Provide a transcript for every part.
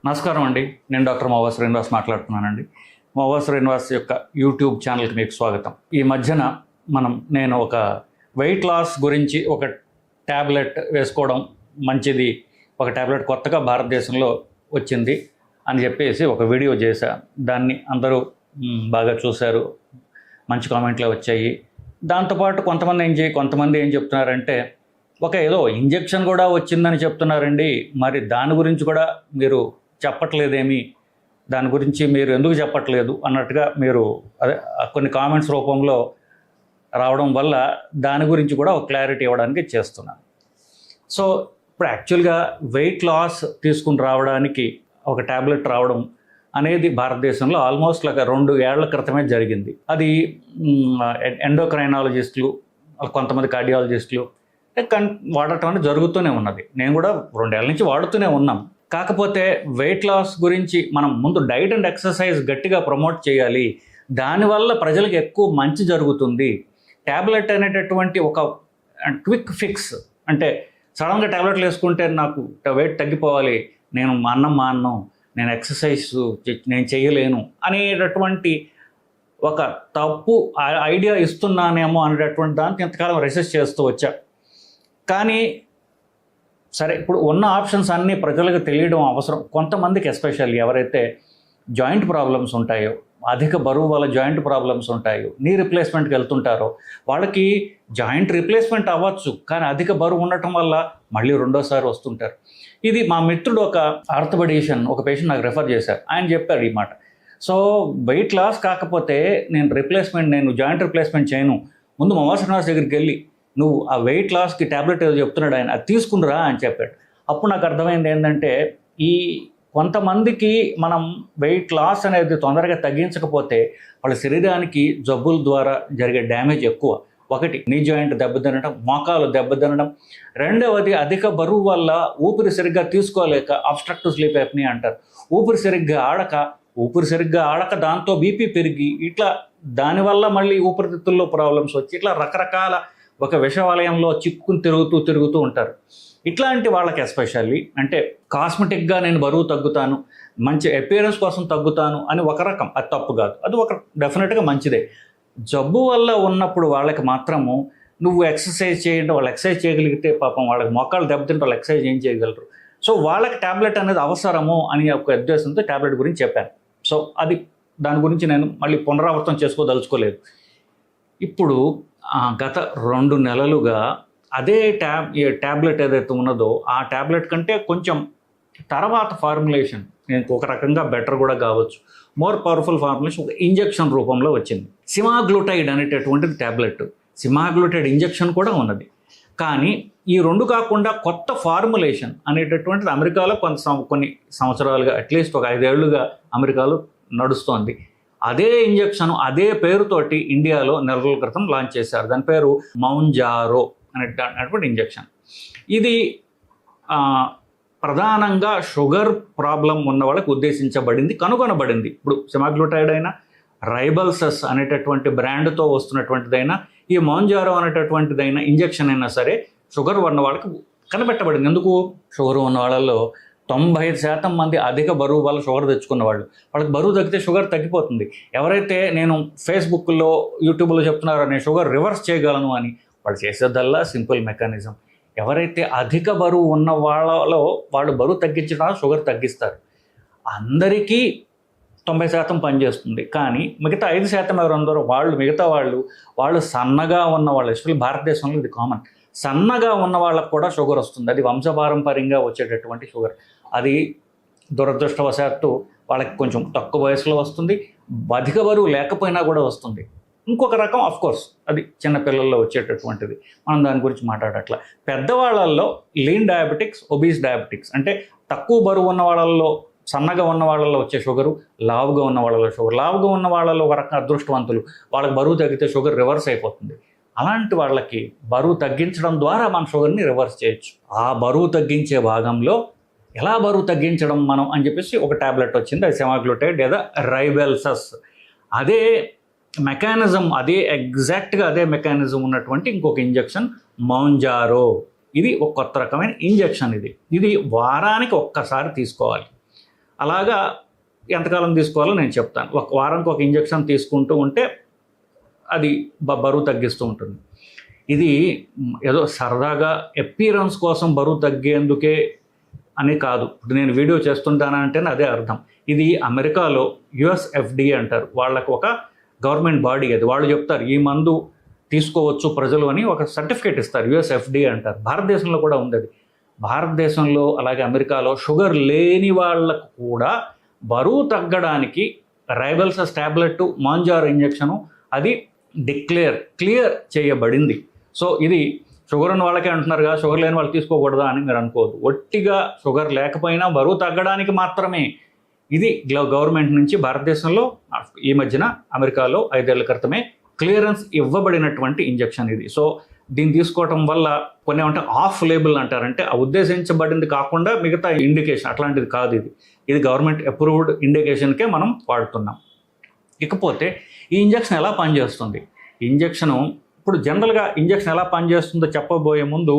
నమస్కారం అండి. నేను డాక్టర్ మోవా శ్రీనివాస్ మాట్లాడుతున్నానండి. మోవా శ్రీనివాస్ యొక్క యూట్యూబ్ ఛానల్కి మీకు స్వాగతం. ఈ మధ్యన నేను ఒక వెయిట్ లాస్ గురించి ఒక ట్యాబ్లెట్ వేసుకోవడం మంచిది, ఒక ట్యాబ్లెట్ కొత్తగా భారతదేశంలో వచ్చింది అని చెప్పేసి ఒక వీడియో చేశాను. దాన్ని అందరూ బాగా చూశారు, మంచి కామెంట్లే వచ్చాయి. దాంతోపాటు కొంతమంది ఏం చెప్తున్నారంటే ఏదో ఇంజెక్షన్ కూడా వచ్చిందని చెప్తున్నారండి, మరి దాని గురించి కూడా మీరు చెప్పట్లేదేమి, దాని గురించి మీరు ఎందుకు చెప్పట్లేదు అన్నట్టుగా మీరు కొన్ని కామెంట్స్ రూపంలో రావడం వల్ల దాని గురించి కూడా ఒక క్లారిటీ ఇవ్వడానికి చేస్తున్నాను. సో ఇప్పుడు యాక్చువల్గా వెయిట్ లాస్ తీసుకుని రావడానికి ఒక ట్యాబ్లెట్ రావడం అనేది భారతదేశంలో ఆల్మోస్ట్ 2 ఏళ్ల క్రితమే జరిగింది. అది ఎండోక్రైనాలజిస్టులు, కొంతమంది కార్డియాలజిస్టులు వాడటం అనేది జరుగుతూనే ఉన్నది. నేను కూడా 2 ఏళ్ల నుంచి వాడుతూనే ఉన్నాం. కాకపోతే వెయిట్ లాస్ గురించి మనం ముందు డైట్ అండ్ ఎక్సర్సైజ్ గట్టిగా ప్రమోట్ చేయాలి, దానివల్ల ప్రజలకు ఎక్కువ మంచి జరుగుతుంది. ట్యాబ్లెట్ అనేటటువంటి ఒక క్విక్ ఫిక్స్, అంటే సడన్గా ట్యాబ్లెట్లు వేసుకుంటే నాకు వెయిట్ తగ్గిపోవాలి, నేను అన్నం మానను, నేను ఎక్సర్సైజ్ నేను చేయలేను అనేటటువంటి ఒక తప్పు ఐడియా ఇస్తున్నానేమో అనేటటువంటి దానికి ఇంతకాలం రీసెర్చ్ చేస్తూ వచ్చా. కానీ సరే, ఇప్పుడు ఉన్న ఆప్షన్స్ అన్నీ ప్రజలకు తెలియడం అవసరం. కొంతమందికి ఎస్పెషల్లీ ఎవరైతే జాయింట్ ప్రాబ్లమ్స్ ఉంటాయో, అధిక బరువు వల్ల జాయింట్ ప్రాబ్లమ్స్ ఉంటాయో, నీ రిప్లేస్మెంట్కి వెళ్తుంటారో, వాళ్ళకి జాయింట్ రిప్లేస్మెంట్ అవ్వచ్చు, కానీ అధిక బరువు ఉండటం వల్ల మళ్ళీ రెండోసారి వస్తుంటారు. ఇది మా మిత్రుడు ఒక ఆర్థోపెడిషియన్, ఒక పేషెంట్ నాకు రెఫర్ చేశారు. ఆయన చెప్పాడు ఈ మాట. సో వెయిట్ లాస్ కాకపోతే నేను జాయింట్ రిప్లేస్మెంట్ చేయను, ముందు మోవా శ్రీనివాస్ దగ్గరికి వెళ్ళి నువ్వు ఆ వెయిట్ లాస్కి ట్యాబ్లెట్ ఏదో చెప్తున్నాడు ఆయన, అది తీసుకునిరా అని చెప్పాడు. అప్పుడు నాకు అర్థమైంది ఏంటంటే, ఈ కొంతమందికి మనం వెయిట్ లాస్ అనేది తొందరగా తగ్గించకపోతే వాళ్ళ శరీరానికి జబ్బుల ద్వారా జరిగే డ్యామేజ్ ఎక్కువ. ఒకటి, నీ జాయింట్ దెబ్బతినడం, మోకాలు దెబ్బతినడం. రెండవది, అధిక బరువు వల్ల ఊపిరి సరిగ్గా తీసుకోలేక అబ్స్ట్రక్టివ్ స్లీప్ యాప్నియా అంటారు. ఊపిరి సరిగ్గా ఆడక దాంతో బీపీ పెరిగి, ఇట్లా దానివల్ల మళ్ళీ ఊపిరితిత్తుల్లో ప్రాబ్లమ్స్ వచ్చి, ఇట్లా రకరకాల ఒక విషవలయంలో చిక్కుని తిరుగుతూ ఉంటారు. ఇట్లాంటి వాళ్ళకి ఎస్పెషల్లీ, అంటే కాస్మెటిక్గా నేను బరువు తగ్గుతాను, మంచి అపియరెన్స్ కోసం తగ్గుతాను అని ఒక రకం, అది తప్పు కాదు, అది డెఫినెట్గా మంచిదే. జబ్బు వల్ల ఉన్నప్పుడు వాళ్ళకి మాత్రము నువ్వు ఎక్సర్సైజ్ చేయండి, వాళ్ళు ఎక్సర్సైజ్ చేయగలిగితే పాపం వాళ్ళకి మోకాళ్ళు దెబ్బతింటే వాళ్ళు ఎక్సర్సైజ్ ఏం చేయగలరు. సో వాళ్ళకి ట్యాబ్లెట్ అనేది అవసరము అని ఒక ఉద్దేశంతో ట్యాబ్లెట్ గురించి చెప్పాను. సో దాని గురించి నేను మళ్ళీ పునరావృతం చేసుకోదలుచుకోలేదు. ఇప్పుడు గత 2 నెలలుగా అదే ట్యాబ్లెట్ ఏదైతే ఉన్నదో ఆ ట్యాబ్లెట్ కంటే కొంచెం తర్వాత ఫార్ములేషన్, ఒక రకంగా బెటర్ కూడా కావచ్చు, మోర్ పవర్ఫుల్ ఫార్ములేషన్ ఒక ఇంజెక్షన్ రూపంలో వచ్చింది. సిమాగ్లూటైడ్ అనేటటువంటిది ట్యాబ్లెట్, సిమాగ్లూటైడ్ ఇంజెక్షన్ కూడా ఉన్నది. కానీ ఈ 2 కాకుండా కొత్త ఫార్ములేషన్ అనేటటువంటిది అమెరికాలో కొన్ని సంవత్సరాలుగా, అట్లీస్ట్ ఒక 5 ఏళ్లుగా అమెరికాలో నడుస్తోంది. అదే ఇంజెక్షన్ అదే పేరుతోటి ఇండియాలో నెల రోజుల క్రితం లాంచ్ చేశారు. దాని పేరు మౌంజారో అనేటువంటి ఇంజెక్షన్. ఇది ప్రధానంగా షుగర్ ప్రాబ్లం ఉన్న వాళ్ళకి ఉద్దేశించబడింది, కనుగొనబడింది. ఇప్పుడు సిమాగ్లూటైడ్ అయినా, రైబల్సస్ అనేటటువంటి బ్రాండ్తో వస్తున్నటువంటిదైనా, ఈ మౌంజారో అనేటటువంటిదైనా ఇంజెక్షన్ అయినా సరే షుగర్ ఉన్న వాళ్ళకి కనిపెట్టబడింది. ఎందుకు? షుగర్ ఉన్న వాళ్ళలో 95% మంది అధిక బరువు వల్ల షుగర్ తెచ్చుకున్న వాళ్ళకి బరువు తగ్గితే షుగర్ తగ్గిపోతుంది. ఎవరైతే నేను ఫేస్బుక్లో, యూట్యూబ్లో చెప్తున్నారో నేను షుగర్ రివర్స్ చేయగలను అని, వాళ్ళు చేసేదల్లా సింపుల్ మెకానిజం. ఎవరైతే అధిక బరువు ఉన్న వాళ్ళలో వాళ్ళు బరువు తగ్గించడానికి షుగర్ తగ్గిస్తారు. అందరికీ 90% పనిచేస్తుంది, కానీ మిగతా 5% ఎవరందరూ మిగతా వాళ్ళు సన్నగా ఉన్న వాళ్ళు, ఎస్పెషల్లీ భారతదేశంలో ఇది కామన్, సన్నగా ఉన్న వాళ్ళకు కూడా షుగర్ వస్తుంది. అది వంశపారంపర్యంగా వచ్చేటటువంటి షుగర్. అది దురదృష్టవశాత్తు వాళ్ళకి కొంచెం తక్కువ వయసులో వస్తుంది, అధిక బరువు లేకపోయినా కూడా వస్తుంది. ఇంకొక రకం ఆఫ్కోర్స్ అది చిన్నపిల్లల్లో వచ్చేటటువంటిది, మనం దాని గురించి మాట్లాడట్లా. పెద్దవాళ్ళల్లో లీన్ డయాబెటిక్స్, ఒబీస్ డయాబెటిక్స్, అంటే తక్కువ బరువు ఉన్న వాళ్ళల్లో, సన్నగా ఉన్న వాళ్ళలో వచ్చే షుగరు, లావుగా ఉన్న వాళ్ళలో షుగర్. లావుగా ఉన్న వాళ్ళలో ఒక రకం అదృష్టవంతులు, వాళ్ళకి బరువు తగ్గితే షుగర్ రివర్స్ అయిపోతుంది. అలాంటి వాళ్ళకి బరువు తగ్గించడం ద్వారా మన షుగర్ని రివర్స్ చేయొచ్చు. ఆ బరువు తగ్గించే భాగంలో ఎలా బరువు తగ్గించడం మనం అని చెప్పేసి ఒక ట్యాబ్లెట్ వచ్చింది, అది సెమాగ్లూటైడ్ లేదా రైబెల్సస్. అదే మెకానిజం, ఎగ్జాక్ట్గా అదే మెకానిజం ఉన్నటువంటి ఇంకొక ఇంజెక్షన్ మౌంజారో. ఇది ఒక కొత్త రకమైన ఇంజెక్షన్. ఇది వారానికి ఒక్కసారి తీసుకోవాలి. అలాగా ఎంతకాలం తీసుకోవాలో నేను చెప్తాను. ఒక వారానికి ఒక ఇంజెక్షన్ తీసుకుంటూ ఉంటే అది బరువు తగ్గిస్తూ ఉంటుంది. ఇది ఏదో సరదాగా అపీరెన్స్ కోసం బరువు తగ్గేందుకే అని కాదు. ఇప్పుడు నేను వీడియో చేస్తుంటానంటేనే అదే అర్థం. ఇది అమెరికాలో USFDA అంటారు. వాళ్ళకు ఒక గవర్నమెంట్ బాడీ అది. వాళ్ళు చెప్తారు ఈ మందు తీసుకోవచ్చు ప్రజలు అని ఒక సర్టిఫికేట్ ఇస్తారు. USFDA అంటారు. భారతదేశంలో కూడా ఉంది అది. భారతదేశంలో అలాగే అమెరికాలో షుగర్ లేని వాళ్ళకు కూడా బరువు తగ్గడానికి రైబల్సస్ ట్యాబ్లెట్, మాంజారో ఇంజెక్షను అది క్లియర్ చేయబడింది. సో ఇది షుగర్ ఉన్న వాళ్ళకే అంటున్నారు కదా, షుగర్ లేని వాళ్ళు తీసుకోకూడదా అని మీరు అనుకోవద్దు. ఒట్టిగా షుగర్ లేకపోయినా బరువు తగ్గడానికి మాత్రమే ఇది గవర్నమెంట్ నుంచి భారతదేశంలో ఈ మధ్యన అమెరికాలో 5 ఏళ్ల క్రితమే క్లియరెన్స్ ఇవ్వబడినటువంటి ఇంజెక్షన్ ఇది. సో దీన్ని తీసుకోవటం వల్ల కొన్ని ఏమంటే ఆఫ్ లేబుల్ అంటారంటే ఆ ఉద్దేశించబడింది కాకుండా మిగతా ఇండికేషన్ అట్లాంటిది కాదు. ఇది గవర్నమెంట్ అప్రూవ్డ్ ఇండికేషన్కే మనం వాడుతున్నాం. ఇకపోతే ఈ ఇంజెక్షన్ ఎలా పనిచేస్తుంది? ఇంజెక్షను ఇప్పుడు జనరల్గా ఇంజెక్షన్ ఎలా పనిచేస్తుందో చెప్పబోయే ముందు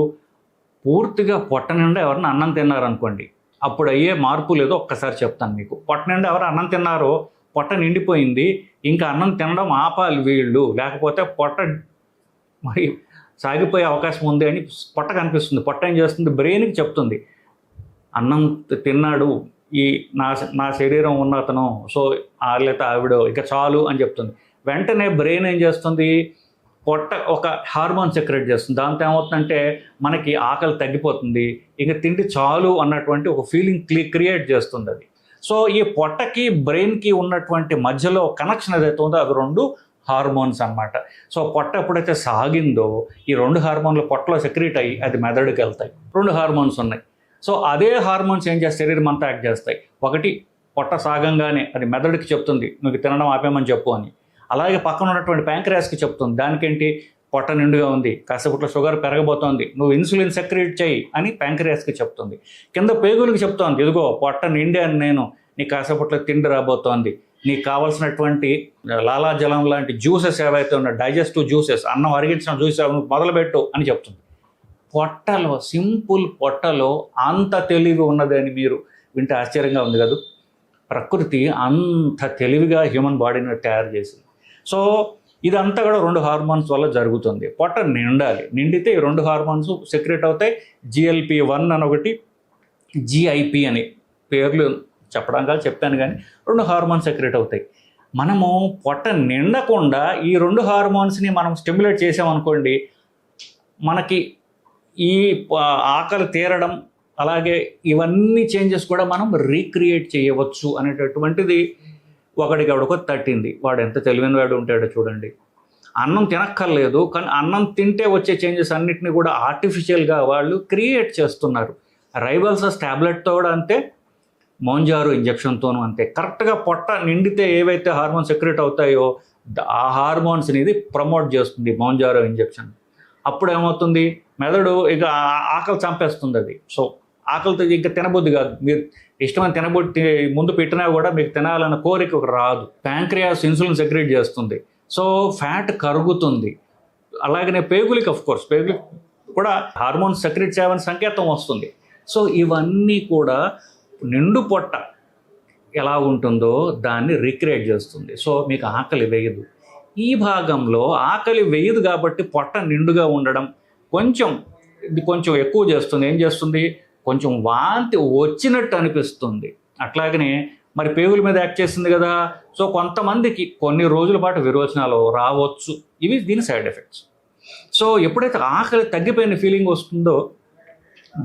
పూర్తిగా పొట్ట నిండా ఎవరైనా అన్నం తిన్నారనుకోండి, అప్పుడు అయ్యే మార్పు లేదో ఒక్కసారి చెప్తాను మీకు. పొట్ట నిండా ఎవరు అన్నం తిన్నారో పొట్ట నిండిపోయింది, ఇంకా అన్నం తినడం ఆపాలి వీళ్ళు, లేకపోతే పొట్ట మరి సాగిపోయే అవకాశం ఉంది అని పొట్ట కనిపిస్తుంది. పొట్ట ఏం చేస్తుంది? బ్రెయిన్కి చెప్తుంది అన్నం తిన్నాడు ఈ నా శరీరం ఉన్న అతను, సో లేకపోతే ఆవిడ ఇక చాలు అని చెప్తుంది. వెంటనే బ్రెయిన్ ఏం చేస్తుంది? పొట్ట ఒక హార్మోన్ సెక్రెట్ చేస్తుంది. దాంతో ఏమవుతుందంటే మనకి ఆకలి తగ్గిపోతుంది, ఇక తిండి చాలు అన్నటువంటి ఒక ఫీలింగ్ క్రియేట్ చేస్తుంది అది. సో ఈ పొట్టకి బ్రెయిన్కి ఉన్నటువంటి మధ్యలో కనెక్షన్ ఏదైతే ఉందో అవి 2 హార్మోన్స్ అన్నమాట. సో పొట్ట ఎప్పుడైతే సాగిందో ఈ 2 హార్మోన్లు పొట్టలో సెక్రెట్ అయ్యి అది మెదడుకి వెళ్తాయి. 2 హార్మోన్స్ ఉన్నాయి. సో అదే హార్మోన్స్ ఏం చేస్తాయి? శరీరం అంతా యాక్ట్ చేస్తాయి. ఒకటి పొట్ట సాగంగానే అది మెదడుకి చెప్తుంది నువ్వు తినడం ఆపేమని చెప్పు అని. అలాగే పక్కన ఉన్నటువంటి ప్యాంక్రియాస్కి చెప్తుంది దానికేంటి పొట్ట నిండుగా ఉంది, కాసేపట్లో షుగర్ పెరగబోతోంది, నువ్వు ఇన్సులిన్ సెక్రెట్ చేయి అని ప్యాంక్రియాస్కి చెప్తుంది. కింద పేగులకు చెప్తోంది ఇదిగో పొట్ట నిండి అని నేను, నీకు కాసేపట్లో తిండి రాబోతోంది, నీకు కావాల్సినటువంటి లాలాజలం లాంటి జ్యూసెస్ ఏవైతే ఉన్నాయి, డైజెస్టివ్ జ్యూసెస్, అన్నం అరిగించిన జ్యూసెస్ మొదలుపెట్టు అని చెప్తుంది. పొట్టలో సింపుల్ పొట్టలో అంత తెలివి ఉన్నదని మీరు వింటే ఆశ్చర్యంగా ఉంది కదా. ప్రకృతి అంత తెలివిగా హ్యూమన్ బాడీని తయారు చేసింది. సో ఇదంతా కూడా 2 హార్మోన్స్ వల్ల జరుగుతుంది. పొట్ట నిండాలి, నిండితే ఈ 2 హార్మోన్స్ సెక్రెట్ అవుతాయి. GLP-1 అని ఒకటి, GIP అని పేర్లు చెప్పడానికి చెప్పాను కానీ 2 హార్మోన్స్ సెక్రెట్ అవుతాయి. మనము పొట్ట నిండకుండా ఈ 2 హార్మోన్స్ని మనం స్టిమ్యులేట్ చేసామనుకోండి, మనకి ఈ ఆకలి తీరడం అలాగే ఇవన్నీ చేంజెస్ కూడా మనం రీక్రియేట్ చేయవచ్చు అనేటటువంటిది ఒకడికి ఎవడికో తట్టింది. వాడు ఎంత తెలివైన వాడు ఉంటాడో చూడండి. అన్నం తినక్కర్లేదు, కానీ అన్నం తింటే వచ్చే చేంజెస్ అన్నిటిని కూడా ఆర్టిఫిషియల్గా వాళ్ళు క్రియేట్ చేస్తున్నారు. రైబల్సస్ ట్యాబ్లెట్తో కూడా అంతే, మోంజారో ఇంజెక్షన్తోనూ అంతే. కరెక్ట్గా పొట్ట నిండితే ఏవైతే హార్మోన్స్ సెక్రెట్ అవుతాయో ఆ హార్మోన్స్ని ఇది ప్రమోట్ చేస్తుంది మోంజారో ఇంజెక్షన్. అప్పుడు ఏమవుతుంది? మెదడు ఇక ఆకలి చంపేస్తుంది అది. సో ఆకలితో ఇంకా తినబుద్ధి కాదు. మీరు ఇష్టమైన తినబుద్ధి ముందు పెట్టినా కూడా మీకు తినాలన్న కోరిక రాదు. ప్యాంక్రియాస్ ఇన్సులిన్ సెక్రెట్ చేస్తుంది. సో ఫ్యాట్ కరుగుతుంది. అలాగనే పేగులకి పేగులకి కూడా హార్మోన్స్ సెక్రెట్ చేయమని సంకేతం వస్తుంది. సో ఇవన్నీ కూడా నిండు పొట్ట ఎలా ఉంటుందో దాన్ని రీక్రియేట్ చేస్తుంది. సో మీకు ఆకలి వేయదు. ఈ భాగంలో ఆకలి వేయదు కాబట్టి పొట్ట నిండుగా ఉండడం కొంచెం ఎక్కువ చేస్తుంది. ఏం చేస్తుంది? కొంచెం వాంతి వచ్చినట్టు అనిపిస్తుంది. అట్లాగనే మరి పేగుల మీద యాక్ట్ చేస్తుంది కదా. సో కొంతమందికి కొన్ని రోజుల పాటు విరోచనాలు రావచ్చు. ఇవి దీని సైడ్ ఎఫెక్ట్స్. సో ఎప్పుడైతే ఆకలి తగ్గిపోయిన ఫీలింగ్ వస్తుందో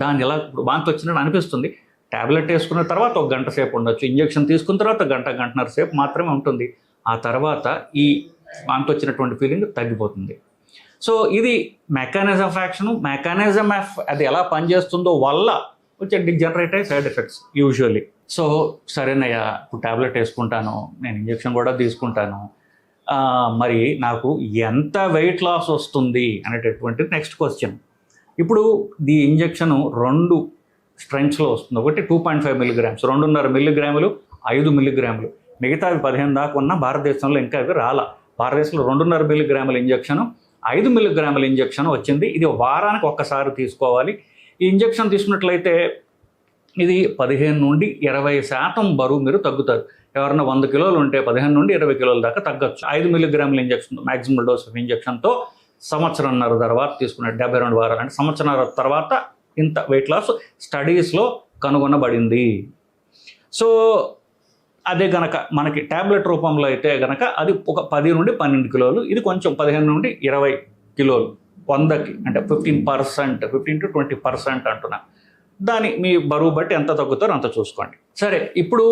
దాన్ని ఎలా వాంతి వచ్చినట్టు అనిపిస్తుంది. ట్యాబ్లెట్ వేసుకున్న తర్వాత 1 గంట సేపు ఉండొచ్చు, ఇంజెక్షన్ తీసుకున్న తర్వాత గంటన్నర సేపు మాత్రమే ఉంటుంది. ఆ తర్వాత ఈ వాంతి వచ్చినటువంటి ఫీలింగ్ తగ్గిపోతుంది. సో ఇది mechanism of action. Mechanism of అది ఎలా పనిచేస్తుందో వల్ల వచ్చే జనరేట్ అయ్యే సైడ్ ఎఫెక్ట్స్ యూజువల్లీ. సో సరేనయ్యా, ఇప్పుడు ట్యాబ్లెట్ వేసుకుంటాను, నేను ఇంజెక్షన్ కూడా తీసుకుంటాను, మరి నాకు ఎంత వెయిట్ లాస్ వస్తుంది అనేటటువంటి నెక్స్ట్ క్వశ్చన్. ఇప్పుడు ఈ ఇంజెక్షన్ 2 స్ట్రెంగ్స్లో వస్తుంది. ఒకటి 2.5 మిల్లీగ్రామ్స్, 2.5 మిల్లీగ్రాములు, 5 మిల్లీగ్రాములు. మిగతావి 15 దాకా ఉన్న భారతదేశంలో ఇంకా అవి రాలా. భారతదేశంలో 2.5 మిల్లీగ్రాముల ఇంజెక్షను, 5 మిల్లీగ్రాముల ఇంజెక్షన్ వచ్చింది. ఇది వారానికి ఒక్కసారి తీసుకోవాలి. ఈ ఇంజెక్షన్ తీసుకున్నట్లయితే ఇది 15 నుండి 20% బరువు మీరు తగ్గుతారు. ఎవరైనా 100 కిలోలు ఉంటే 15 నుండి 20 కిలోల దాకా తగ్గచ్చు. 5 మిల్లీగ్రాముల ఇంజెక్షన్, మ్యాక్సిమం డోస్ ఆఫ్ ఇంజెక్షన్తో సంవత్సరంన్నర తర్వాత తీసుకునే 72 వారాలు, అంటే సంవత్సరంన్నర తర్వాత ఇంత వెయిట్ లాస్ స్టడీస్లో కనుగొనబడింది. సో అదే గనక మనకి ట్యాబ్లెట్ రూపంలో అయితే గనక అది ఒక 10 నుండి 12 కిలోలు, ఇది కొంచెం 15 నుండి 20 కిలోలు 100కి, అంటే 15%, 15-20% అంటున్నా. దాని మీ బరువు బట్టి ఎంత తగ్గుతారో అంత చూసుకోండి. సరే, ఇప్పుడు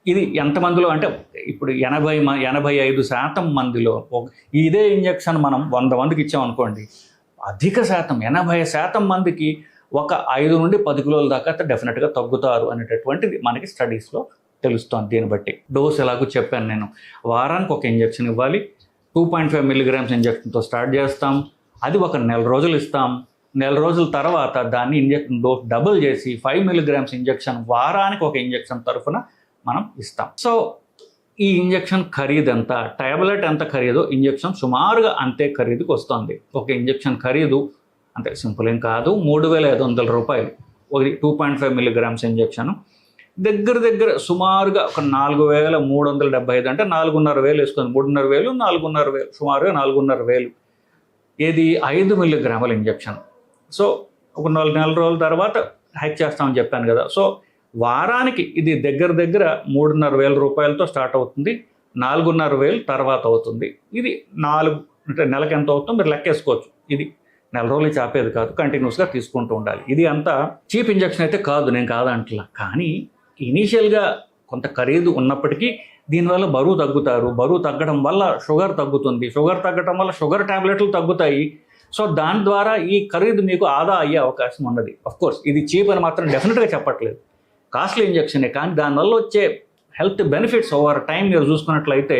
ఇది ఎంతమందిలో అంటే ఇప్పుడు 85% మందిలో ఇదే ఇంజెక్షన్ మనం 100 మందికి ఇచ్చామనుకోండి, అధిక శాతం 80% మందికి ఒక 5 నుండి 10 కిలోల దాకా డెఫినెట్గా తగ్గుతారు అనేటటువంటిది మనకి స్టడీస్లో తెలుస్తోంది. దీన్ని బట్టి డోస్ ఎలాగో చెప్పాను నేను. వారానికి ఒక ఇంజెక్షన్ ఇవ్వాలి. 2.5 మిల్లీగ్రామ్స్ ఇంజెక్షన్తో స్టార్ట్ చేస్తాం. అది ఒక నెల రోజులు ఇస్తాం. నెల రోజుల తర్వాత దాన్ని ఇంజెక్షన్ డోస్ డబుల్ చేసి 5 మిల్లీగ్రామ్స్ ఇంజెక్షన్ వారానికి ఒక ఇంజెక్షన్ తరఫున మనం ఇస్తాం. సో ఈ ఇంజెక్షన్ ఖరీదు ఎంత, టాబ్లెట్ ఎంత ఖరీదో ఇంజెక్షన్ సుమారుగా అంతే ఖరీదుకి వస్తుంది. ఒక ఇంజెక్షన్ ఖరీదు అంతే సింపుల్ ఏం కాదు, 3,500 రూపాయలు. ఒక 2.5 మిల్లీగ్రామ్స్ ఇంజెక్షన్ దగ్గర సుమారుగా ఒక 4,375, అంటే 4,500 వేసుకుంది. 3,500, 4,500, సుమారుగా 4,500. ఏది 5 మిల్లీగ్రాముల ఇంజెక్షన్. సో ఒక 4 నెలల రోజుల తర్వాత హైక్ చేస్తామని చెప్పాను కదా. సో వారానికి ఇది దగ్గర 3,500 రూపాయలతో స్టార్ట్ అవుతుంది. 4,500 తర్వాత అవుతుంది. ఇది 4 అంటే నెలకి ఎంత అవుతుందో మీరు లెక్కేసుకోవచ్చు. ఇది నెల రోజులు చాపేది కాదు, కంటిన్యూస్గా తీసుకుంటూ ఉండాలి. ఇది అంత చీప్ ఇంజెక్షన్ అయితే కాదు, నేను కాదంటలా. కానీ ఇనీషియల్గా కొంత ఖరీదు ఉన్నప్పటికీ దీనివల్ల బరువు తగ్గుతారు. బరువు తగ్గడం వల్ల షుగర్ తగ్గుతుంది. షుగర్ తగ్గడం వల్ల షుగర్ ట్యాబ్లెట్లు తగ్గుతాయి. సో దాని ద్వారా ఈ ఖరీదు మీకు ఆదా అయ్యే అవకాశం ఉన్నది. అఫ్కోర్స్ ఇది చీప్ అని మాత్రం డెఫినెట్గా చెప్పట్లేదు, కాస్ట్లీ ఇంజెక్షనే. కానీ దానివల్ల వచ్చే హెల్త్ బెనిఫిట్స్ ఓవర్ టైం మీరు చూసుకున్నట్లయితే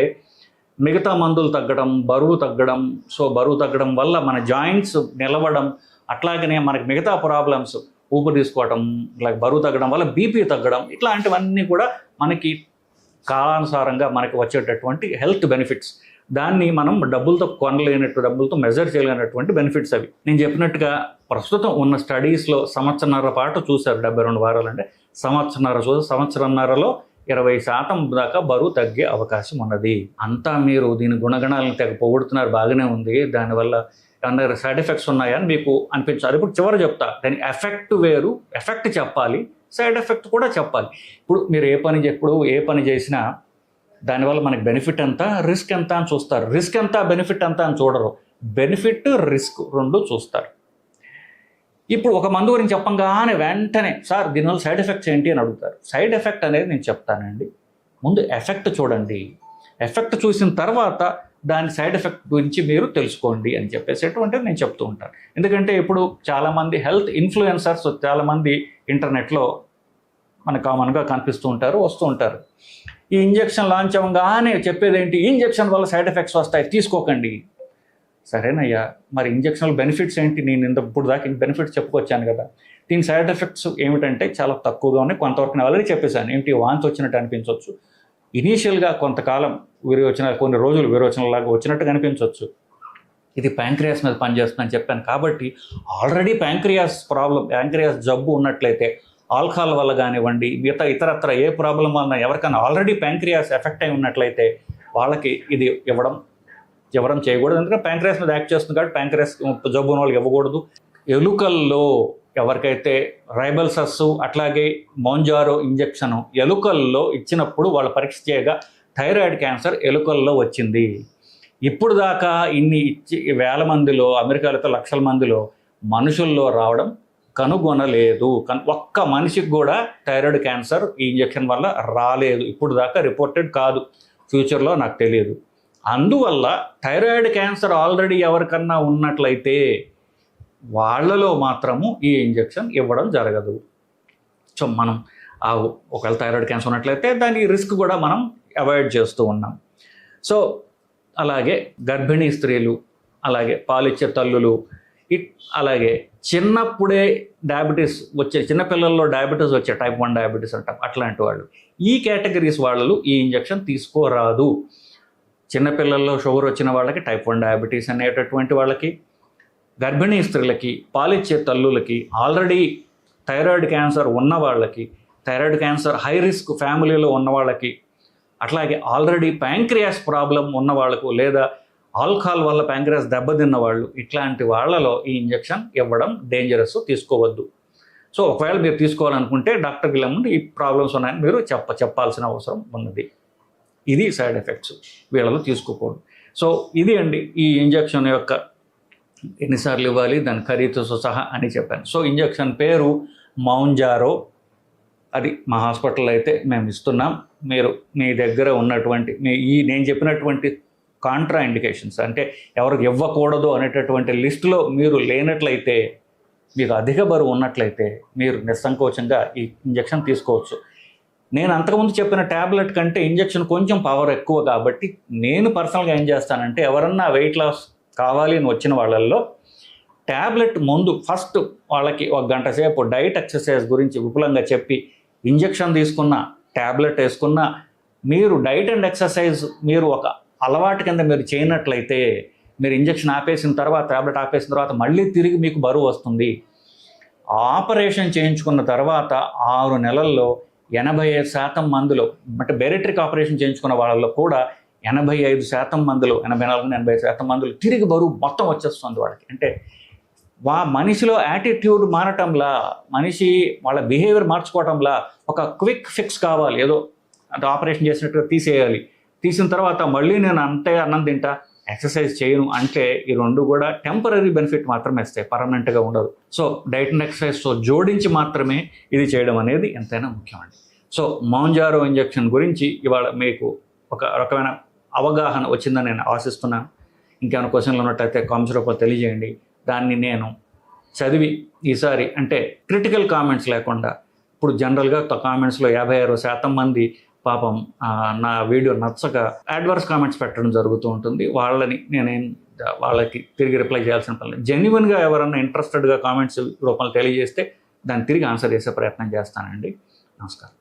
మిగతా మందులు తగ్గడం, బరువు తగ్గడం. సో బరువు తగ్గడం వల్ల మన జాయింట్స్ నిలవడం, అట్లాగనే మనకి మిగతా ప్రాబ్లమ్స్, ఊపిరి తీసుకోవడం, లైక్ బరువు తగ్గడం వల్ల బీపీ తగ్గడం, ఇట్లాంటివన్నీ కూడా మనకి కాలానుసారంగా మనకి వచ్చేటటువంటి హెల్త్ బెనిఫిట్స్. దాన్ని మనం డబ్బులతో కొనలేనట్టు, డబ్బులతో మెజర్ చేయలేనటువంటి బెనిఫిట్స్ అవి. నేను చెప్పినట్టుగా ప్రస్తుతం ఉన్న స్టడీస్లో సంవత్సరన్నర పాటు చూశారు. 72 వారాలు అంటే సంవత్సరన్నరలో 20% దాకా బరువు తగ్గే అవకాశం ఉన్నది. అంతా మీరు దీని గుణగణాలను తెగ పొగుడుతున్నారు, బాగానే ఉంది. దానివల్ల ఏమన్నా సైడ్ ఎఫెక్ట్స్ ఉన్నాయని మీకు అనిపించాలి. ఇప్పుడు చివరి చెప్తా, దాని ఎఫెక్ట్ వేరు, ఎఫెక్ట్ చెప్పాలి, సైడ్ ఎఫెక్ట్ కూడా చెప్పాలి. ఇప్పుడు మీరు ఏ పని చేసినా దానివల్ల మనకి బెనిఫిట్ ఎంత, రిస్క్ ఎంత అని చూస్తారు. రిస్క్ ఎంత, బెనిఫిట్ ఎంత అని చూడరు. బెనిఫిట్, రిస్క్ రెండు చూస్తారు. ఇప్పుడు ఒక మందు గురించి చెప్పంగానే వెంటనే సార్ దీనివల్ల సైడ్ ఎఫెక్ట్స్ ఏంటి అని అడుగుతారు. సైడ్ ఎఫెక్ట్ అనేది నేను చెప్తానండి. ముందు ఎఫెక్ట్ చూడండి. ఎఫెక్ట్ చూసిన తర్వాత దాని సైడ్ ఎఫెక్ట్ గురించి మీరు తెలుసుకోండి అని చెప్పేసేటువంటిది నేను చెప్తూ ఉంటాను. ఎందుకంటే ఇప్పుడు చాలామంది హెల్త్ ఇన్ఫ్లుయెన్సర్స్ చాలామంది ఇంటర్నెట్లో మనకు కామన్గా కనిపిస్తూ ఉంటారు, వస్తూ ఉంటారు. ఈ ఇంజెక్షన్ లాంచ్ అవ్వగానే చెప్పేది ఏంటి, ఇంజెక్షన్ వల్ల సైడ్ ఎఫెక్ట్స్ వస్తాయి, తీసుకోకండి. సరేనయ్యా, మరి ఇంజెక్షన్ బెనిఫిట్స్ ఏంటి? నేను ఇప్పుడు దాకా బెనిఫిట్స్ చెప్పుకొచ్చాను కదా. దీని సైడ్ ఎఫెక్ట్స్ ఏమిటంటే చాలా తక్కువగా ఉన్నాయి. కొంతవరకు నేను ఆల్రెడీ చెప్పేశాను. ఏంటి, వాంతి వచ్చినట్టు అనిపించవచ్చు, ఇనీషియల్గా కొంతకాలం కొన్ని రోజులు విరోచనలాగా వచ్చినట్టు కనిపించవచ్చు. ఇది ప్యాంక్రియాస్ మీద పనిచేస్తుందని చెప్పాను కాబట్టి ఆల్రెడీ ప్యాంక్రియాస్ జబ్బు ఉన్నట్లయితే, ఆల్కహాల్ వల్ల కానివ్వండి, మిగతా ఇతరత్ర ఏ ప్రాబ్లం వల్ల ఎవరికైనా ఆల్రెడీ ప్యాంక్రియాస్ ఎఫెక్ట్ అయి ఉన్నట్లయితే వాళ్ళకి ఇది ఇవ్వడం చేయకూడదు. ఎందుకంటే ప్యాంక్రియాస్ మీద యాక్ట్ చేస్తుంది కాబట్టి ప్యాంక్రియాస్ జబ్బు ఉన్న వాళ్ళకి ఇవ్వకూడదు. ఎలుకల్లో ఎవరికైతే రైబల్సస్ అట్లాగే మోంజారో ఇంజెక్షన్ ఎలుకల్లో ఇచ్చినప్పుడు వాళ్ళు పరీక్ష చేయగా థైరాయిడ్ క్యాన్సర్ ఎలుకల్లో వచ్చింది. ఇప్పుడు దాకా ఇన్ని వేల మందిలో, అమెరికాలతో లక్షల మందిలో మనుషుల్లో రావడం కనుగొనలేదు. ఒక్క మనిషికి కూడా థైరాయిడ్ క్యాన్సర్ ఈ ఇంజెక్షన్ వల్ల రాలేదు. ఇప్పుడు దాకా రిపోర్టెడ్ కాదు, ఫ్యూచర్లో నాకు తెలియదు. అందువల్ల థైరాయిడ్ క్యాన్సర్ ఆల్రెడీ ఎవరికన్నా ఉన్నట్లయితే వాళ్ళలో మాత్రము ఈ ఇంజెక్షన్ ఇవ్వడం జరగదు. సో మనం ఒకవేళ థైరాయిడ్ క్యాన్సర్ ఉన్నట్లయితే దాని రిస్క్ కూడా మనం అవాయిడ్ చేస్తూ ఉన్నాం. సో అలాగే గర్భిణీ స్త్రీలు, అలాగే పాలిచ్చే తల్లులు, అలాగే చిన్నప్పుడే డయాబెటీస్ చిన్నపిల్లల్లో డయాబెటీస్ వచ్చే టైప్ 1 డయాబెటీస్ అంటాం, అట్లాంటి వాళ్ళు, ఈ కేటగిరీస్ వాళ్ళు ఈ ఇంజెక్షన్ తీసుకోరాదు. చిన్నపిల్లల్లో షుగర్ వచ్చిన వాళ్ళకి, టైప్ 1 డయాబెటీస్ అనేటటువంటి వాళ్ళకి, గర్భిణీ స్త్రీలకి, పాలిచ్చే తల్లులకి, ఆల్రెడీ థైరాయిడ్ క్యాన్సర్ ఉన్న వాళ్ళకి, థైరాయిడ్ క్యాన్సర్ హై రిస్క్ ఫ్యామిలీలో ఉన్న వాళ్ళకి, అట్లాగే ఆల్రెడీ ప్యాంక్రియాస్ ప్రాబ్లం ఉన్న వాళ్ళకు, లేదా ఆల్కహాల్ వల్ల ప్యాంక్రియాస్ దెబ్బతిన్న వాళ్ళు, ఇట్లాంటి వాళ్ళలో ఈ ఇంజెక్షన్ ఇవ్వడం డేంజరస్, తీసుకోవద్దు. సో ఒకవేళ మీరు తీసుకోవాలనుకుంటే డాక్టర్కి వెళ్ళి ఈ ప్రాబ్లమ్స్ ఉన్నాయని మీరు చెప్పాల్సిన అవసరం ఉన్నది. ఇది సైడ్ ఎఫెక్ట్స్ వీళ్ళలో తీసుకోకూడదు. సో ఇది అండి ఈ ఇంజెక్షన్ యొక్క ఎన్నిసార్లు ఇవ్వాలి, దాని ఖరీదుతో సహా అని చెప్పాను. సో ఇంజెక్షన్ పేరు మౌంజారో. అది మా హాస్పిటల్లో అయితే మేము ఇస్తున్నాం. మీరు మీ దగ్గర ఉన్నటువంటి నేను చెప్పినటువంటి కాంట్రా ఇండికేషన్స్, అంటే ఎవరికి ఇవ్వకూడదు అనేటటువంటి లిస్టులో మీరు లేనట్లయితే, మీకు అధిక బరువు ఉన్నట్లయితే మీరు నిస్సంకోచంగా ఈ ఇంజెక్షన్ తీసుకోవచ్చు. నేను అంతకుముందు చెప్పిన ట్యాబ్లెట్ కంటే ఇంజెక్షన్ కొంచెం పవర్ ఎక్కువ కాబట్టి నేను పర్సనల్గా ఏం చేస్తానంటే, ఎవరన్నా వెయిట్ లాస్ కావాలి అని వచ్చిన వాళ్ళల్లో ట్యాబ్లెట్ ముందు ఫస్ట్ వాళ్ళకి 1 గంట సేపు డైట్ ఎక్సర్సైజ్ గురించి విపులంగా చెప్పి, ఇంజెక్షన్ తీసుకున్న, ట్యాబ్లెట్ వేసుకున్న, మీరు డైట్ అండ్ ఎక్సర్సైజ్ మీరు ఒక అలవాటు కింద మీరు చేయనట్లయితే, మీరు ఇంజెక్షన్ ఆపేసిన తర్వాత, ట్యాబ్లెట్ ఆపేసిన తర్వాత మళ్ళీ తిరిగి మీకు బరువు వస్తుంది. ఆపరేషన్ చేయించుకున్న తర్వాత 6 నెలల్లో 85% మందిలో, అంటే బెరిట్రిక్ ఆపరేషన్ చేయించుకున్న వాళ్ళలో కూడా 85% మందిలో, 84-85% మందిలో తిరిగి బరువు మొత్తం వచ్చేస్తుంది వాళ్ళకి. అంటే మనిషిలో యాటిట్యూడ్ మారటంలా, మనిషి వాళ్ళ బిహేవియర్ మార్చుకోవటంలా ఒక క్విక్ ఫిక్స్ కావాలి. ఏదో అంటే ఆపరేషన్ చేసినట్టుగా తీసేయాలి, తీసిన తర్వాత మళ్ళీ నేను అంతే అన్నం తింటా, ఎక్సర్సైజ్ చేయను అంటే ఈ రెండు కూడా టెంపరీ బెనిఫిట్ మాత్రమే ఇస్తాయి, పర్మనెంట్గా ఉండదు. సో డైట్ అండ్ ఎక్సర్సైజ్తో జోడించి మాత్రమే ఇది చేయడం అనేది ఎంతైనా ముఖ్యమండి. సో మౌంజారో ఇంజెక్షన్ గురించి ఇవాళ మీకు ఒక రకమైన అవగాహన వచ్చిందని నేను ఆశిస్తున్నాను. ఇంకేమైనా క్వశ్చన్లు ఉన్నట్టయితే కామెంట్స్ రూపంలో తెలియజేయండి. దాన్ని నేను చదివి ఈసారి, అంటే క్రిటికల్ కామెంట్స్ లేకుండా, ఇప్పుడు జనరల్గా కామెంట్స్లో 56% మంది పాపం నా వీడియో నచ్చక అడ్వర్స్ కామెంట్స్ పెట్టడం జరుగుతూ ఉంటుంది. వాళ్ళకి తిరిగి రిప్లై చేయాల్సిన పని లేదు. జెన్యున్గా ఎవరన్నా ఇంట్రెస్టెడ్గా కామెంట్స్ రూపంలో తెలియజేస్తే దాన్ని తిరిగి ఆన్సర్ చేసే ప్రయత్నం చేస్తానండి. నమస్కారం.